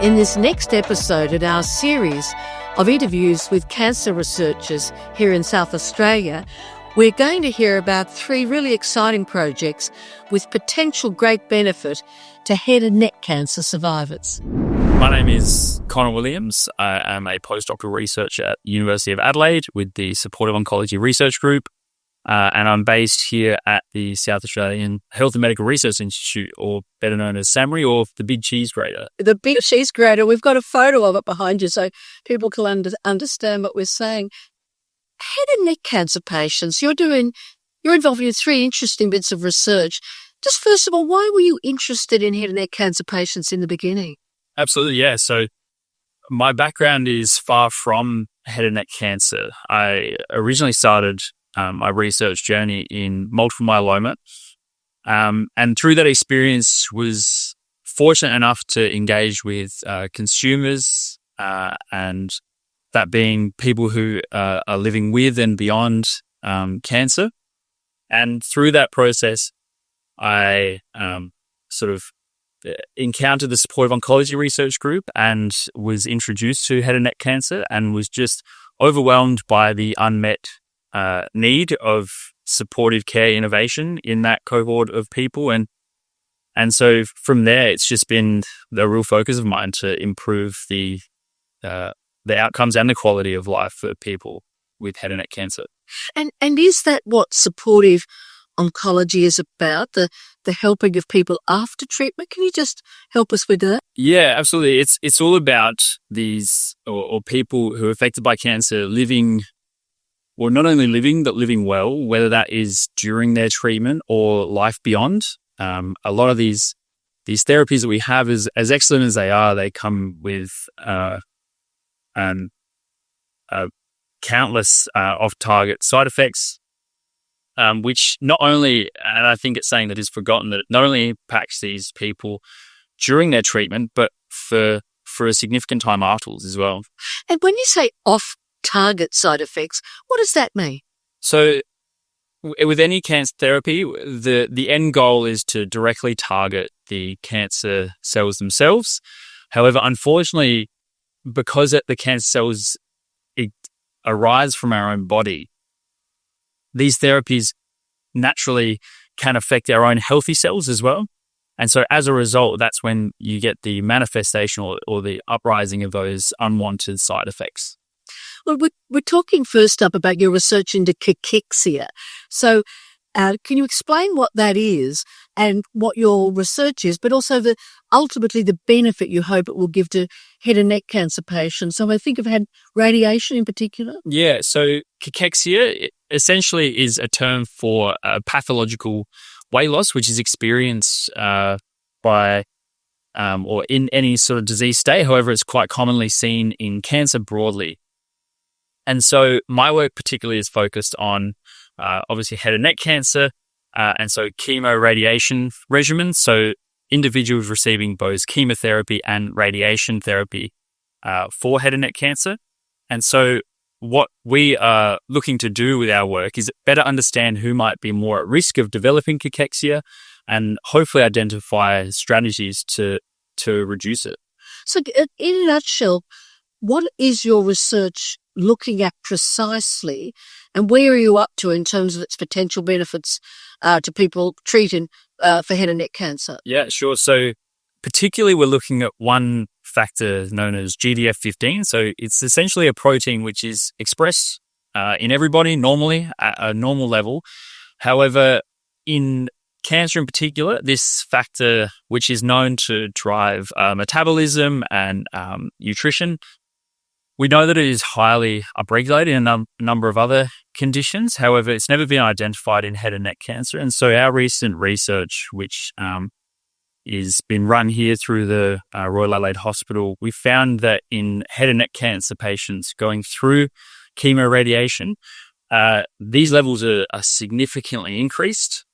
In this next episode in our series of interviews with cancer researchers here in South Australia, we're going to hear about 3 really exciting projects with potential great benefit to head and neck cancer survivors. My name is Connor Williams. I am a postdoctoral researcher at the University of Adelaide with the Supportive Oncology Research Group, and I'm based here at the South Australian Health and Medical Research Institute, or better known as SAMRI, or the Big Cheese Grater. The Big Cheese Grater, we've got a photo of it behind you so people can understand what we're saying. Head and neck cancer patients, you're involved in 3 interesting bits of research. Just first of all, why were you interested in head and neck cancer patients in the beginning? Absolutely, yeah. So my background is far from head and neck cancer. I originally started my research journey in multiple myeloma, and through that experience was fortunate enough to engage with consumers, and that being people who are living with and beyond cancer. And through that process, I sort of encountered the Supportive Oncology Research Group and was introduced to head and neck cancer and was just overwhelmed by the unmet need of supportive care innovation in that cohort of people. And so from there, it's just been the real focus of mine to improve the outcomes and the quality of life for people with head and neck cancer. And is that what supportive oncology is about, the helping of people after treatment? Can you just help us with that? Yeah, absolutely. It's all about these or people who are affected by cancer living, or not only living, but living well, whether that is during their treatment or life beyond. A lot of these therapies that we have, as excellent as they are, they come with countless off-target side effects, which not only, and I think it's saying that is forgotten, that it not only impacts these people during their treatment, but for a significant time afterwards as well. And when you say off-target side effects, what does that mean? So with any cancer therapy, the end goal is to directly target the cancer cells themselves. However, unfortunately, because the cancer cells arise from our own body, these therapies naturally can affect our own healthy cells as well. And so as a result, that's when you get the manifestation or the uprising of those unwanted side effects. Well, we're talking first up about your research into cachexia. So can you explain what that is and what your research is, but also ultimately the benefit you hope it will give to head and neck cancer patients? So I think have had radiation in particular. Yeah, so cachexia essentially is a term for pathological weight loss, which is experienced by or in any sort of disease state. However, it's quite commonly seen in cancer broadly. And so my work particularly is focused on obviously head and neck cancer, and so chemoradiation regimens. So individuals receiving both chemotherapy and radiation therapy for head and neck cancer. And so what we are looking to do with our work is better understand who might be more at risk of developing cachexia and hopefully identify strategies to reduce it. So in a nutshell, what is your research looking at precisely, and where are you up to in terms of its potential benefits to people treated for head and neck cancer? Yeah, sure. So particularly we're looking at one factor known as GDF15. So it's essentially a protein which is expressed in everybody normally at a normal level. However, in cancer in particular, this factor, which is known to drive metabolism and nutrition, we know that it is highly upregulated in a number of other conditions. However, it's never been identified in head and neck cancer. And so our recent research, which is been run here through the Royal Adelaide Hospital, we found that in head and neck cancer patients going through chemoradiation, these levels are significantly increased,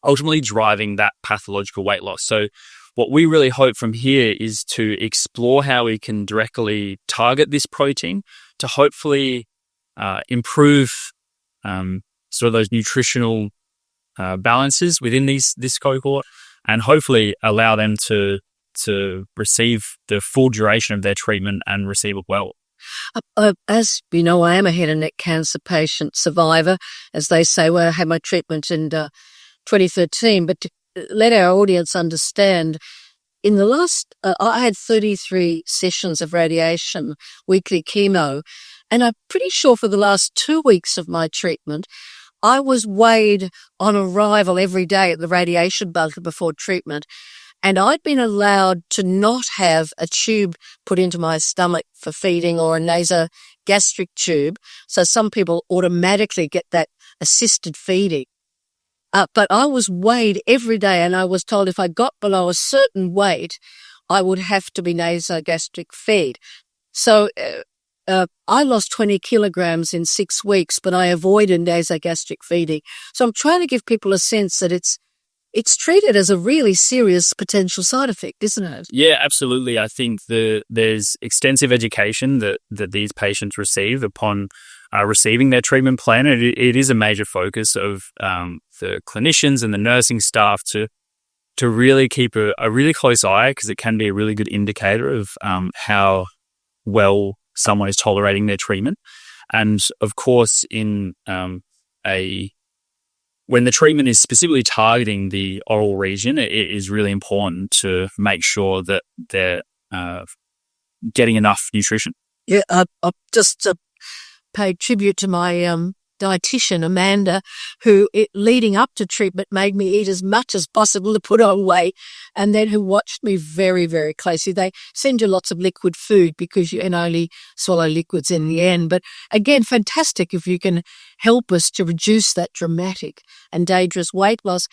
ultimately driving that pathological weight loss. So what we really hope from here is to explore how we can directly target this protein to hopefully improve sort of those nutritional balances within this cohort, and hopefully allow them to to receive the full duration of their treatment and receive it well. As you know, I am a head and neck cancer patient survivor, as they say. Well, I had my treatment in 2013, but to let our audience understand, in the last, I had 33 sessions of radiation, weekly chemo, and I'm pretty sure for the last 2 weeks of my treatment, I was weighed on arrival every day at the radiation bunker before treatment, and I'd been allowed to not have a tube put into my stomach for feeding or a nasogastric tube. So some people automatically get that assisted feeding. But I was weighed every day, and I was told if I got below a certain weight, I would have to be nasogastric fed. So I lost 20 kilograms in 6 weeks, but I avoided nasogastric feeding. So I'm trying to give people a sense that it's treated as a really serious potential side effect, isn't it? Yeah, absolutely. I think there's extensive education that these patients receive upon receiving their treatment plan. It is a major focus of the clinicians and the nursing staff to really keep a really close eye, because it can be a really good indicator of how well someone is tolerating their treatment. And of course, when the treatment is specifically targeting the oral region, it is really important to make sure that they're getting enough nutrition. Yeah, I've just paid tribute to my dietitian, Amanda, who leading up to treatment made me eat as much as possible to put on weight, and then who watched me very, very closely. They send you lots of liquid food because you can only swallow liquids in the end. But again, fantastic if you can help us to reduce that dramatic and dangerous weight loss.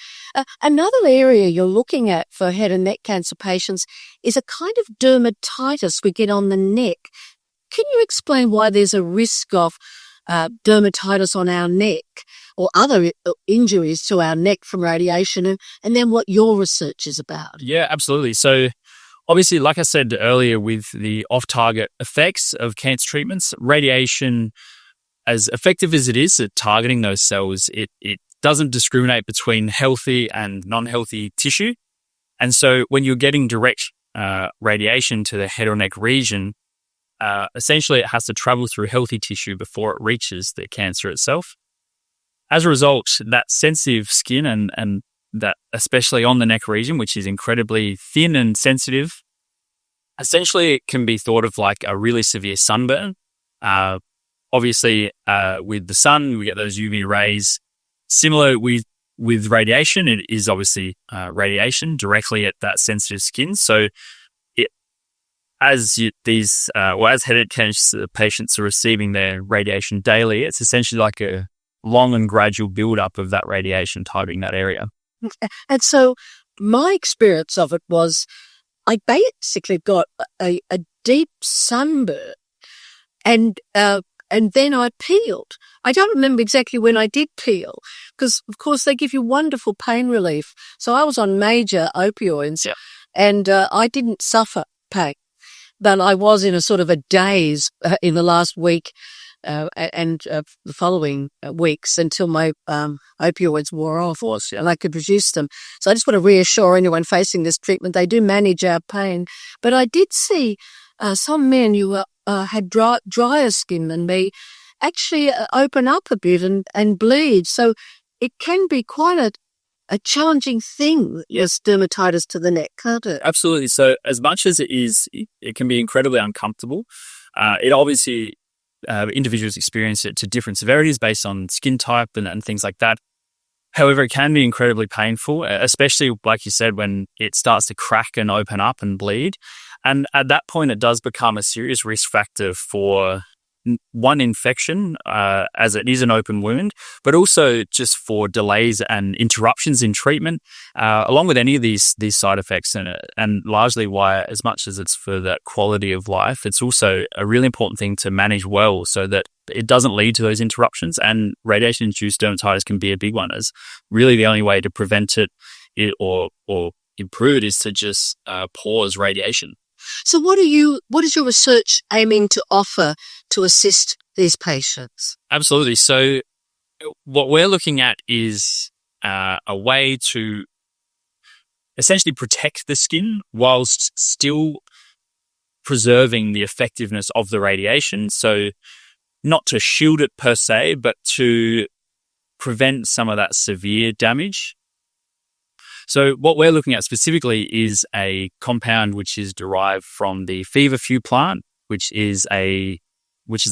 Another area you're looking at for head and neck cancer patients is a kind of dermatitis we get on the neck. Can you explain why there's a risk of dermatitis on our neck or other injuries to our neck from radiation, and then what your research is about? Yeah, absolutely. So obviously, like I said earlier, with the off-target effects of cancer treatments, radiation, as effective as it is at targeting those cells, it doesn't discriminate between healthy and non-healthy tissue. And so when you're getting direct radiation to the head or neck region, essentially it has to travel through healthy tissue before it reaches the cancer itself. As a result, that sensitive skin and that especially on the neck region, which is incredibly thin and sensitive, essentially it can be thought of like a really severe sunburn. Obviously, with the sun, we get those UV rays. Similar with radiation, it is obviously radiation directly at that sensitive skin. So as head and neck cancer patients are receiving their radiation daily, it's essentially like a long and gradual build-up of that radiation targeting that area. And so my experience of it was I basically got a deep sunburn, and then I peeled. I don't remember exactly when I did peel, because, of course, they give you wonderful pain relief. So I was on major opioids, and I didn't suffer pain. But I was in a sort of a daze in the last week and the following weeks until my opioids wore off, and I could reduce them. So I just want to reassure anyone facing this treatment, they do manage our pain. But I did see some men who had drier skin than me actually open up a bit and bleed. So it can be quite a challenging thing, yes, dermatitis to the neck, can't it? Absolutely. So as much as it can be incredibly uncomfortable. It obviously, individuals experience it to different severities based on skin type and things like that. However, it can be incredibly painful, especially, like you said, when it starts to crack and open up and bleed. And at that point, it does become a serious risk factor for one, infection, as it is an open wound, but also just for delays and interruptions in treatment, along with any of these side effects. And largely why, as much as it's for that quality of life, it's also a really important thing to manage well so that it doesn't lead to those interruptions. And radiation-induced dermatitis can be a big one, as really the only way to prevent it or improve it is to just pause radiation. So what is your research aiming to offer to assist these patients? Absolutely. So what we're looking at is a way to essentially protect the skin whilst still preserving the effectiveness of the radiation. So not to shield it per se, but to prevent some of that severe damage. So what we're looking at specifically is a compound which is derived from the feverfew plant, which is a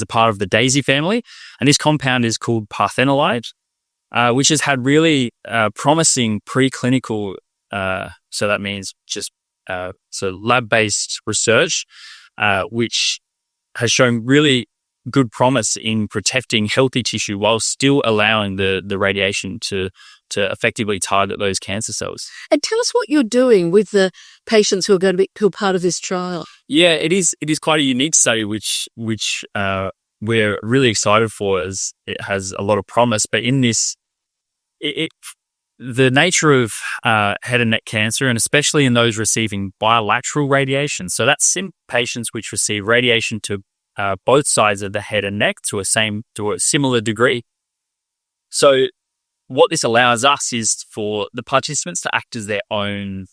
part of the daisy family. And this compound is called parthenolide, which has had really promising preclinical, so that means just lab-based research, which has shown really good promise in protecting healthy tissue while still allowing the radiation to effectively target those cancer cells. And tell us what you're doing with the patients who are part of this trial. Yeah, it is quite a unique study, which we're really excited for, as it has a lot of promise. But in this, the nature of head and neck cancer, and especially in those receiving bilateral radiation, so that's in patients which receive radiation to both sides of the head and neck to a similar degree. So what this allows us is for the participants to act as their own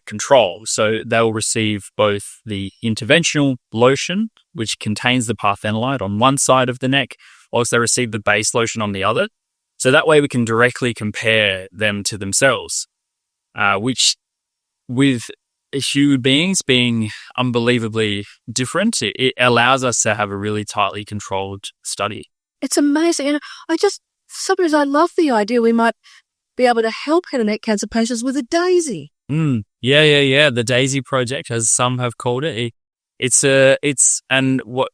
control. So they'll receive both the interventional lotion, which contains the parthenolide on one side of the neck, whilst they receive the base lotion on the other. So that way we can directly compare them to themselves, which with human beings being unbelievably different, it allows us to have a really tightly controlled study. It's amazing. And sometimes I love the idea we might be able to help head and neck cancer patients with a daisy. Yeah. The Daisy Project, as some have called it. And what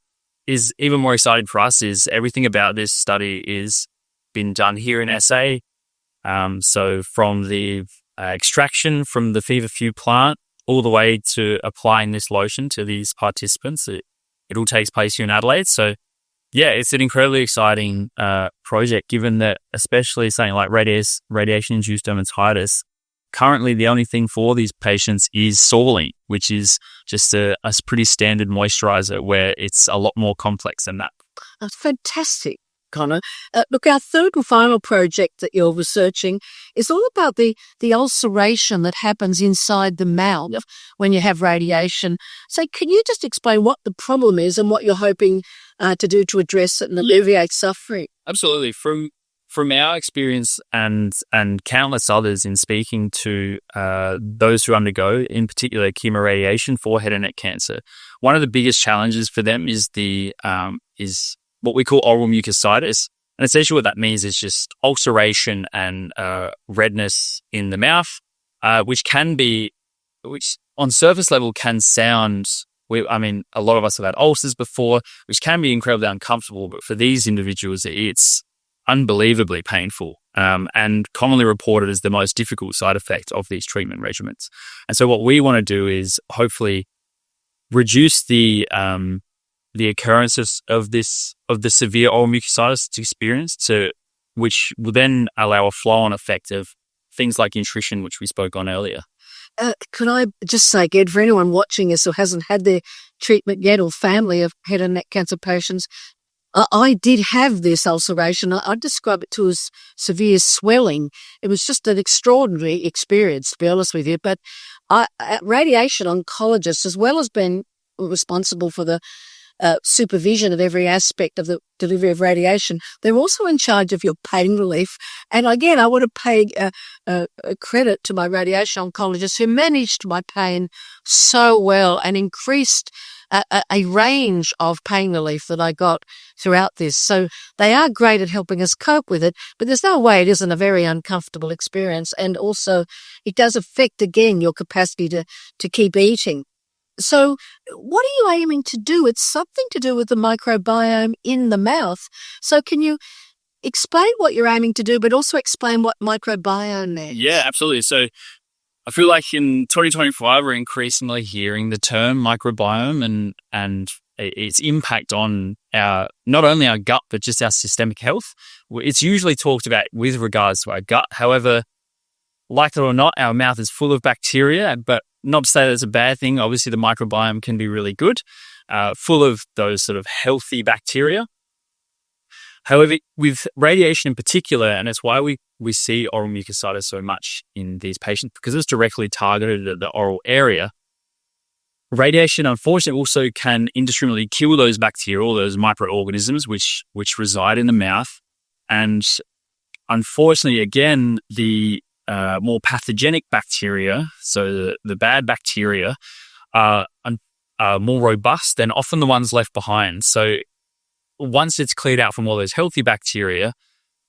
is even more exciting for us is everything about this study is been done here in SA. So from the extraction from the feverfew plant all the way to applying this lotion to these participants, it all takes place here in Adelaide. So yeah, it's an incredibly exciting project, given that especially something like radiation-induced dermatitis, currently the only thing for these patients is Solein, which is just a pretty standard moisturizer, where it's a lot more complex than that. That's fantastic, Connor. Look, our third and final project that you're researching is all about the ulceration that happens inside the mouth when you have radiation. So can you just explain what the problem is and what you're hoping to do to address it and alleviate suffering? Absolutely. From our experience and countless others in speaking to those who undergo, in particular, chemoradiation for head and neck cancer, one of the biggest challenges for them is is what we call oral mucositis. And essentially what that means is just ulceration and redness in the mouth, which on surface level can sound, a lot of us have had ulcers before, which can be incredibly uncomfortable. But for these individuals, it's unbelievably painful and commonly reported as the most difficult side effect of these treatment regimens. And so what we want to do is hopefully reduce the occurrence of the severe oral mucositis experience, which will then allow a flow-on effect of things like nutrition, which we spoke on earlier. Could I just say again, for anyone watching this who hasn't had their treatment yet, or family of head and neck cancer patients, I did have this ulceration. I'd describe it to as severe swelling. It was just an extraordinary experience, to be honest with you. But radiation oncologists, as well as being responsible for the supervision of every aspect of the delivery of radiation, they're also in charge of your pain relief. And again, I want to pay credit to my radiation oncologist who managed my pain so well and increased a range of pain relief that I got throughout this. So they are great at helping us cope with it, but there's no way it isn't a very uncomfortable experience. And also it does affect, again, your capacity to keep eating. So what are you aiming to do? It's something to do with the microbiome in the mouth. So can you explain what you're aiming to do, but also explain what microbiome is? Yeah, absolutely. So I feel like in 2025, we're increasingly hearing the term microbiome and its impact on not only our gut, but just our systemic health. It's usually talked about with regards to our gut. However, like it or not, our mouth is full of bacteria, but not to say that's a bad thing. Obviously, the microbiome can be really good, full of those sort of healthy bacteria. However, with radiation in particular, and it's why we see oral mucositis so much in these patients, because it's directly targeted at the oral area, radiation, unfortunately, also can indiscriminately kill those bacteria, all those microorganisms which reside in the mouth. And unfortunately, again, the more pathogenic bacteria, so the bad bacteria, are more robust than often the ones left behind. So once it's cleared out from all those healthy bacteria,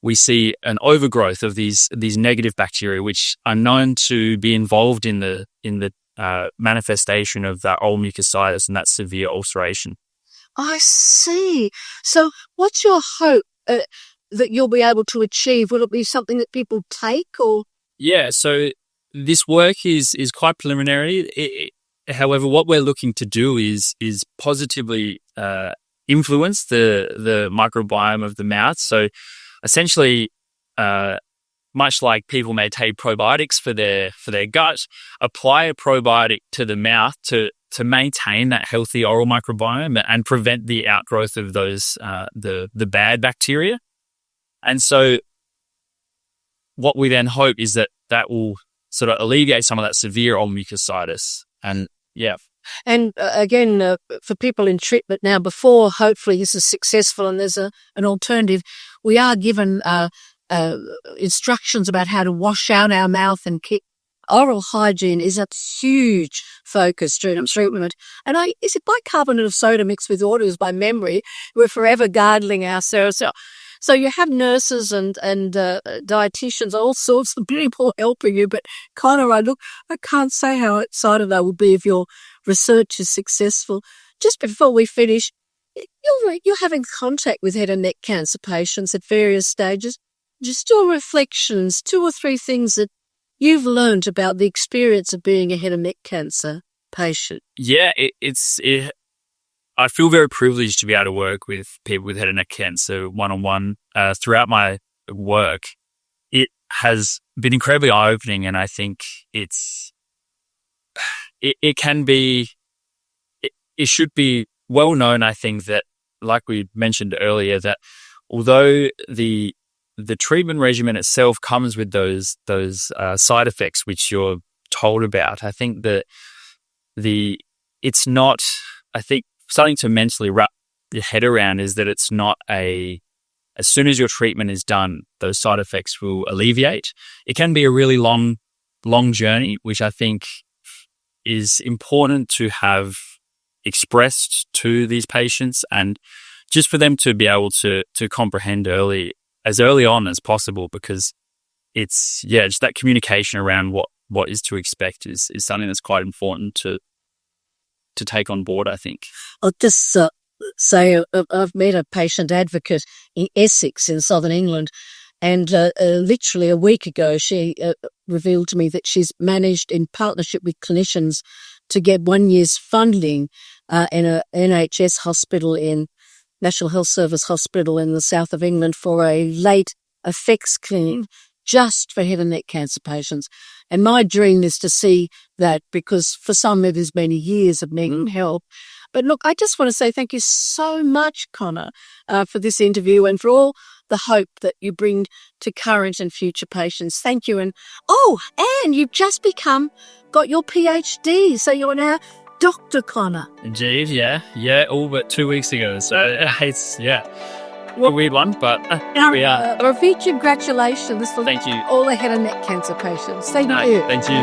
we see an overgrowth of these negative bacteria, which are known to be involved in the manifestation of that oral mucositis and that severe ulceration. I see. So what's your hope that you'll be able to achieve? Will it be something that people take, or? Yeah, so this work is quite preliminary. However, what we're looking to do is positively influence the microbiome of the mouth. So essentially, much like people may take probiotics for their gut, apply a probiotic to the mouth to maintain that healthy oral microbiome and prevent the outgrowth of those the bad bacteria. And so what we then hope is that will sort of alleviate some of that severe oral mucositis. And yeah. And again, for people in treatment now, before hopefully this is successful and there's an alternative, we are given instructions about how to wash out our mouth and keep. Oral hygiene is a huge focus during treatment. And is it bicarbonate of soda mixed with water? Is by memory. We're forever gargling ourselves. So you have nurses and dietitians, all sorts of people helping you. But Connor, I can't say how excited I will be if your research is successful. Just before we finish, you're having contact with head and neck cancer patients at various stages. Just your reflections, 2 or 3 things that you've learned about the experience of being a head and neck cancer patient. Yeah, I feel very privileged to be able to work with people with head and neck cancer one-on-one throughout my work. It has been incredibly eye-opening, and I think it should be well known, I think, that, like we mentioned earlier, that although the treatment regimen itself comes with those side effects which you're told about, I think that it's not, I think, something to mentally wrap your head around is that it's not as soon as your treatment is done, those side effects will alleviate. It can be a really long journey, which I think is important to have expressed to these patients, and just for them to be able to comprehend as early on as possible, because it's, just that communication around what is to expect is something that's quite important to take on board, I think. I'll just say I've met a patient advocate in Essex in southern England, and literally a week ago she revealed to me that she's managed, in partnership with clinicians, to get 1 year's funding in a NHS hospital, in National Health Service hospital in the south of England, for a late effects clinic just for head and neck cancer patients. And my dream is to see that, because for some it is many years of needing help. But look, I just want to say thank you so much, Connor, for this interview and for all the hope that you bring to current and future patients. Thank you. And you've just got your PhD, so you're now Dr. Connor. Indeed, yeah, all but 2 weeks ago. So it's a weird one, but we are. Ravi, congratulations for Thank you. all the head and neck cancer patients. Thank you. Thank you.